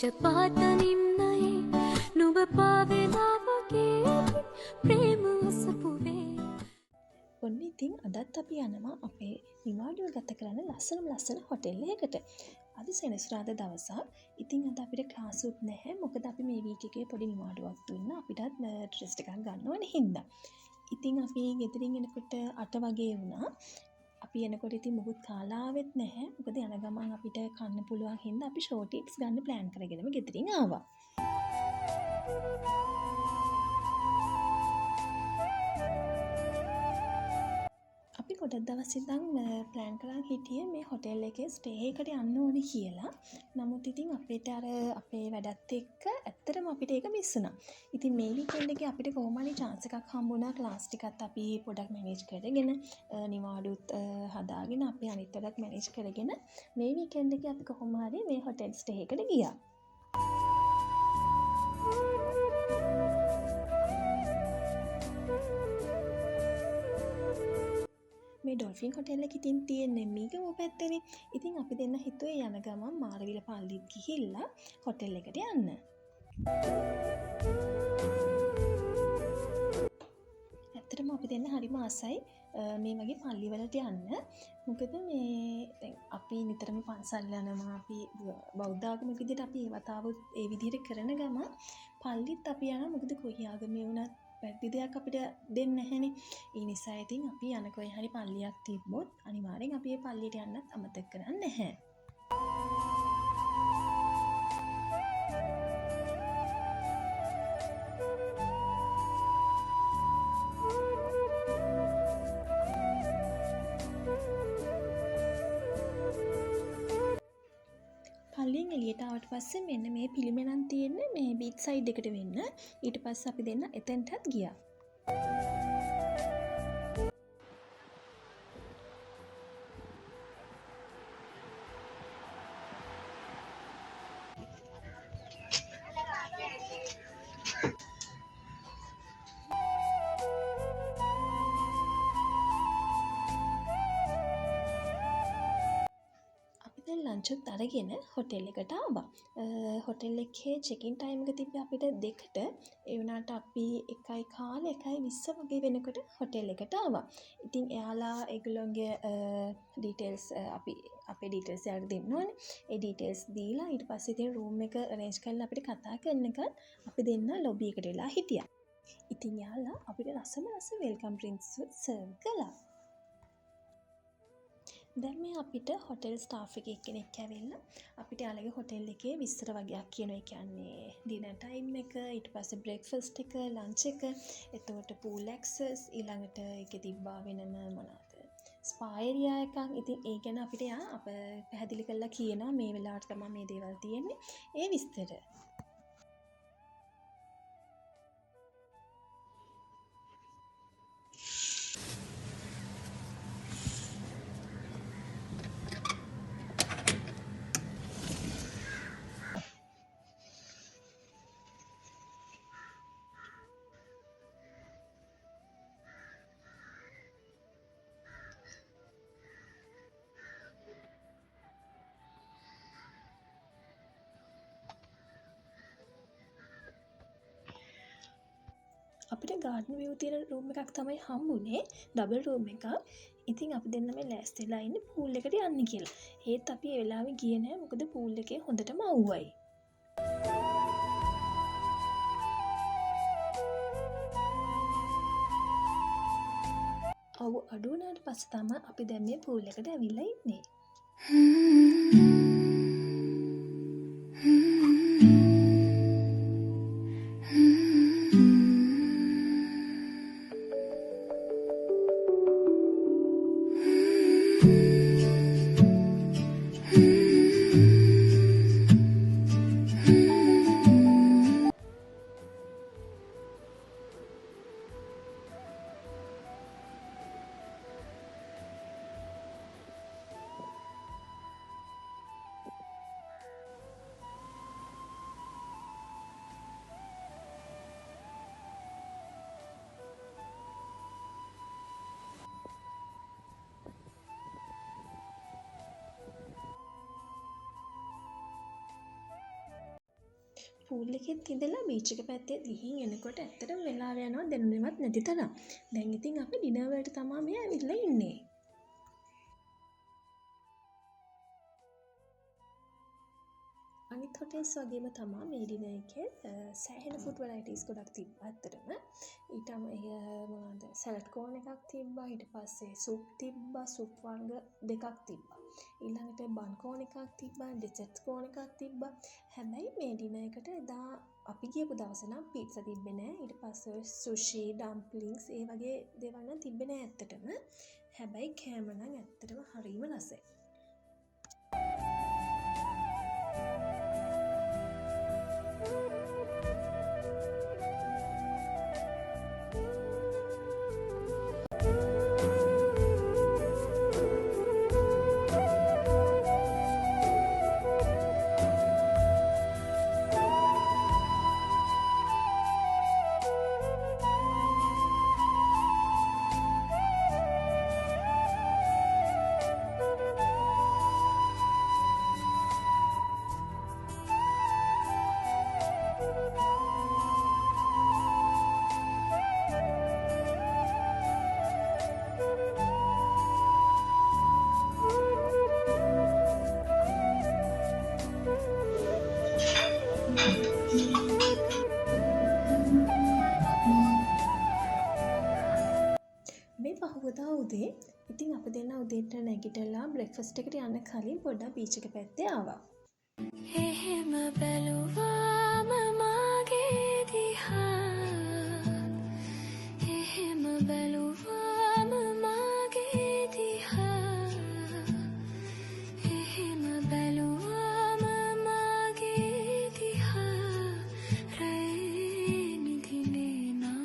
පක්ෂපාත නිම්නයේ නුඹ පාවෙලා වගේ ප්‍රේම අසපුවේ. ඔන්න ඉතින් අදත් අපි යනවා අපේ නිවාඩුව ගත කරන්න ලස්සන හොටෙල් එකකට. අද සෙනසුරාදා දවසක්. ඉතින් අද අපිට ක්ලාස් උත් නැහැ. මොකද අපි මේ වීක් එකේ පොඩි නිවාඩුවක් දුන්නා. අපිටත් ටෙස්ට් එකක් ගන්න ඕනේ හින්දා. ඉතින් අපි ගෙදරින් එනකොට 8 වගේ වුණා. අපි එනකොට ඉතින් මොකුත් කාලා ආවෙත් නැහැ. මොකද යන ගමන් අපිට කන්න පුළුවන් හින්දා අපි ෂෝට් ඉට්ස් ගන්න ප්ලෑන් කරගෙනම ගෙදරින් ආවා. අපි ගොඩක් දවස් ඉඳන් ප්ලෑන් කරන් හිටියේ මේ හොටෙල් එකේ ස්ටේ එකකට යන්න ඕනේ කියලා. නමුත් ඉතින් අපිට අර අපේ වැඩත් එක්ක ඇත්තටම අපිට ඒක මිස් වුණා. ඉතින් මේ වීකෙන්ඩ් එකේ අපිට කොහොම හරි chance එකක් හම්බුණා ක්ලාස් ටිකත් අපි පොඩක් මැනේජ් කරගෙන නිවාඩුත් හදාගෙන අපි අනිත් වැඩත් මැනේජ් කරගෙන මේ වීකෙන්ඩ් එකේ අපි කොහොම හරි මේ හොටෙල් ස්ටේ එකට ගියා. මේ ඩොල්ෆින් හොටෙල් එක ඉතින් තියෙන්නේ මීගම පැත්තේනේ. ඉතින් අපි දෙන්න හිතුවේ යන ගමන් මාරවිල පල්ලිත් ගිහිල්ලා හොටෙල් එකට යන්න. ඇත්තටම අපි දෙන්න හරිම ආසයි මේ වගේ පල්ලි වලට යන්න. මොකද මේ දැන් අපි නිතරම පන්සල් යනවා. අපි බෞද්ධ ආගමික විදිහට අපි ඒ වතාවුත් ඒ විදිහට කරන ගමන් පල්ලිත් අපි යනවා. මොකද කොයි ආගමේ වුණත් පැති දෙයක් අපිට දෙන්නේ නැහැනේ. ඒ නිසා ඉතින් අපි යන කොයි හරි පල්ලියක් තිබ්බොත් අනිවාර්යෙන් අපි ඒ පල්ලියට යන්නත් අමතක කරන්නේ නැහැ. පල්ලියෙන් එළියට ආවට පස්සේ මෙන්න මේ පිළිමෙනන් තියෙන්නේ මේ බීච් සයිඩ් එකට වෙන්න. ඊට පස්සේ අපි දෙන්න එතෙන්ටත් ගියා. ලංචුත් අරගෙන හොටෙල් එකට ආවා. හොටෙල් එකේ චෙකින් ටයිම් එක තිබ්බේ අපිට 2ට. ඒ වුණාට අපි 1:15 1:20 වගේ වෙනකොට හොටෙල් එකට ආවා. ඉතින් එයාලා ඒගොල්ලෝගේ ඩීටේල්ස් අපේ ඩීටේල්ස් යාට දෙන්න ඕනේ. ඒ ඩීටේල්ස් දීලා ඊට පස්සේ ඉතින් රූම් එක අරේන්ජ් කරලා අපිට කතා කරනකන් අපි දෙන්න ලොබි එකට වෙලා හිටියා. ඉතින් යාලා අපිට ලස්සන වෙල්කම් ඩ්‍රින්ක්ස් සර්ව් කළා. දැන් මේ අපිට හොටෙල් ස්ටාෆ් එකේ කෙනෙක් ඇවිල්ලා අපිට යාළගේ හොටෙල් එකේ විස්තර වගේක් කියනවා. ඒ කියන්නේ ඩිනර් ටයිම් එක, ඊට පස්සේ බ්‍රේක්ෆාස්ට් එක, ලන්ච් එක, එතකොට පූල් ඇක්සස්, ඊළඟට ඒකේ තිබ්බා වෙනම මොනවාද ස්පා ඒරියා එකක්. ඉතින් ඒ ගැන අපිට අප පැහැදිලි කරලා කියනවා මේ වෙලාවට තමයි මේ දේවල් තියෙන්නේ. ඒ විස්තර අපිට ගාඩන් විව් තියෙන රූම් එකක් තමයි හම්බුනේ. ඩබල් රූම් එකක්. ඉතින් අපි දෙන්න මේ ලෑස්තිලා ඉන්නේ පූල් එකට යන්න කියලා. ඒත් අපි ඒ වෙලාවේ ගියේ නෑ. මොකද පූල් එකේ හොඳටම අවුවයි. අවු අඩු වුණාට පස්සේ තමයි අපි දැන් මේ පූල් එකට ඇවිල්ලා ඉන්නේ. පූල් එකෙත් ඉඳලා බීච් එක පැත්තේ ගිහින් එනකොට ඇත්තටම වෙලාව යනවා දැනුනේවත් නැති තරම්. දැන් ඉතින් අපි ඩිනර් වලට තමයි මේ ඇවිල්ලා ඉන්නේ. අනිත් හොටෙල්ස් වගේම තමා මේ ඩිනර් එකේ සෑහෙන ෆුඩ් වෙරයිටිස් ගොඩක් තිබ්බා ඇත්තටම. ඊටම මොනවද සැලඩ් කෝන් එකක් තිබ්බා. ඊට පස්සේ සුප් තිබ්බා. සුප් වර්ග දෙකක් තිබ්බා. ඊළඟට බන් කෝන් එකක් තිබ්බා. ඩෙසර්ට් කෝන් එකක් තිබ්බා. හැබැයි මේ ඩිනර් එකට එදා අපි ගියපු දවසේ නම් පීට්සා තිබ්බේ නෑ. ඊට පස්සේ සුෂි, ඩම්ප්ලින්ග්ස් ඒ වගේ දේවල් නම් තිබ්බේ නෑ ඇත්තටම. හැබැයි කෑම නම් ඇත්තටම හරිම රසයි. මේ පහුවදා උදේ ඉතින් අප දෙන්න උදේට නැගිටලා බ්‍රෙක්ෆාස්ට් එකට යන්න කලින් පොඩ්ඩක් බීච් එක පැත්තේ ආවා. එහෙම බැලුවාම මාගේ දිහා එහෙම බැලුවාම මාගේ දිහා එහෙම බැලුවාම මාගේ දිහා රැයි නිදිනේ නා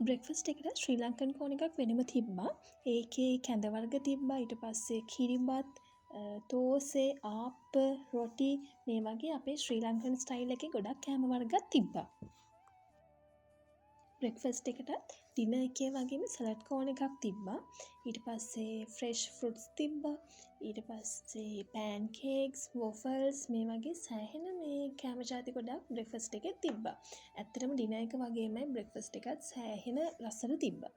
බ්‍රෙක්ෆාස්ට් එකට ශ්‍රී ලංකන් කෝන් එකක් වෙනම තිබ්බා. ඒකේ කැඳ වර්ග තිබ්බා. ඊට පස්සේ කිරිබත්, තෝසේ, ආප්ප, රොටි මේ වගේ අපේ ශ්‍රී ලංකන් ස්ටයිල් එකේ ගොඩක් කෑම වර්ගත් තිබ්බා. බ්‍රෙක්ෆාස්ට් එකටත් ඩිනර් එකේ වගේම සලාඩ් කෝන් එකක් තිබ්බා. ඊට පස්සේ ෆ්‍රෙෂ් ෆෘට්ස් තිබ්බා. ඊට පස්සේ පෑන් කේක්ස්, වොෆල්ස් මේ වගේ සෑහෙන මේ කෑම ජාති ගොඩක් බ්‍රෙක්ෆාස්ට් එකේ තිබ්බා. ඇත්තටම ඩිනර් එක වගේමයි බ්‍රෙක්ෆාස්ට් එකත් සෑහෙන රසට තිබ්බා.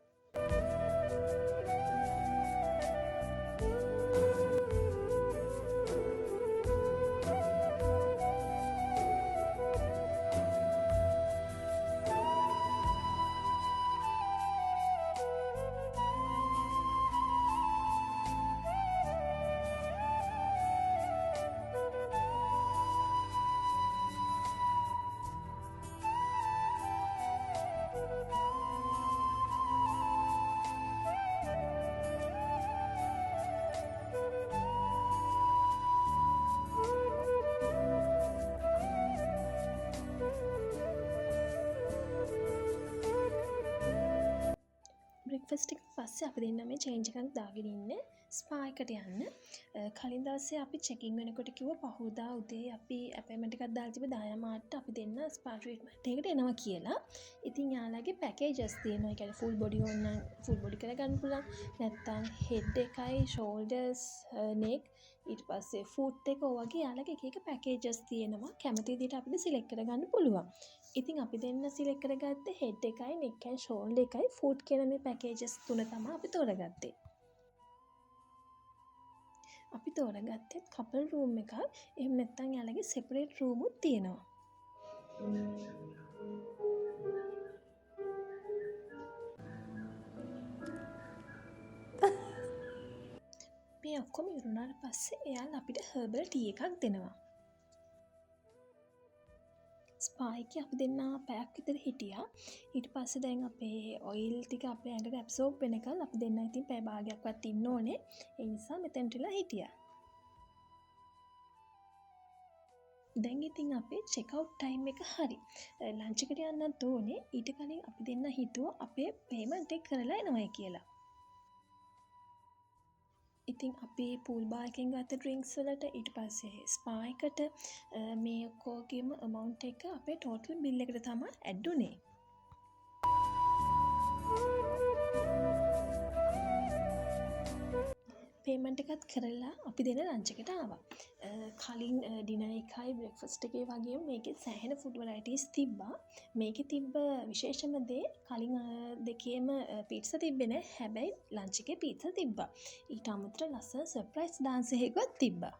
බ්‍රෙක්ෆාස්ට් එක පස්සේ අපි දෙන්න මේ චේන්ජ් එකක් දාගෙන ඉන්නේ ස්පා එකට යන්න. කලින් දවසේ අපි චෙකින් වෙනකොට කිව්වා පහුවදා උදේ අපි අපොයින්ට්මන්ට් එකක් දාලා තිබ්බ 10 මාට අපි දෙන්න ස්පා ට්‍රීට්මන්ට් එකට එනවා කියලා. ඉතින් යාළගේ පැකේජස් තියෙනවා. ඒ කියන්නේ ෆුල් බොඩි ඕන නම් ෆුල් බොඩි කරගන්න පුළුවන්. නැත්තම් හෙඩ් එකයි, ෂෝල්ඩර්ස්, නෙක් ඊට පස්සේ ෆුට් එක වගේ යාළගේ එක එක පැකේජස් තියෙනවා. කැමති විදිහට අපිට සිලෙක්ට් කරගන්න පුළුවන්. ඉතින් අපි දෙන්න සිලෙක්ට් කරගත්තේ හෙඩ් එකයි, නෙක් එකයි, ෂෝල්ඩර් එකයි, ෆුට් කියන මේ පැකේජස් තුන තමයි අපි තෝරගත්තේ. අපි තෝරගත්තේ කපල් රූම් එකක්. එහෙම නැත්නම් යාළගේ සෙපරේට් රූම් උත් තියෙනවා. මේ ඔක්කොම ඉවරුනාට පස්සේ එයාලා අපිට හර්බල් ටී එකක් දෙනවා. ස්පා එකේ අපි දෙන්න පැයක් විතර හිටියා. ඊට පස්සේ දැන් අපේ ඔයිල් ටික අපේ ඇඟට ඇබ්සෝබ් වෙනකල් අපි දෙන්න ඉතින් පැය භාගයක්වත් ඉන්න ඕනේ. ඒ නිසා මෙතෙන්ටලා හිටියා. දැන් ඉතින් අපේ චෙක් අවුට් ටයිම් එක හරි. ලන්ච් එකට යන්නත් ඕනේ. ඊට කලින් අපි දෙන්න හිතුවා අපේ පේමන්ට් එක කරලා එනවයි කියලා. ඉතින් අපි පූල් බාර් එකෙන් ගත්ත ඩ්‍රින්ක්ස් වලට ඊට පස්සේ ස්පා එකට මේ ඔක්කොගෙම amount එක අපේ total bill එකට තමයි add උනේ. පේමන්ට් එකත් කරලා අපි දෙන ලන්ච් එකට ආවා. කලින් ඩිනර් එකයි බ්‍රෙක්ෆාස්ට් එකේ වගේම මේකේ සෑහෙන ෆුඩ් වෙරයිටිස් තිබ්බා. මේකේ තිබ්බ විශේෂම දේ කලින් දෙකේම පීට්සා තිබ්බේ නෑ. හැබැයි ලන්ච් එකේ පීට්සා තිබ්බා. ඊට අමතරව ලස්සන සර්ප්‍රයිස් ඩාන්ස් එකකුත් තිබ්බා.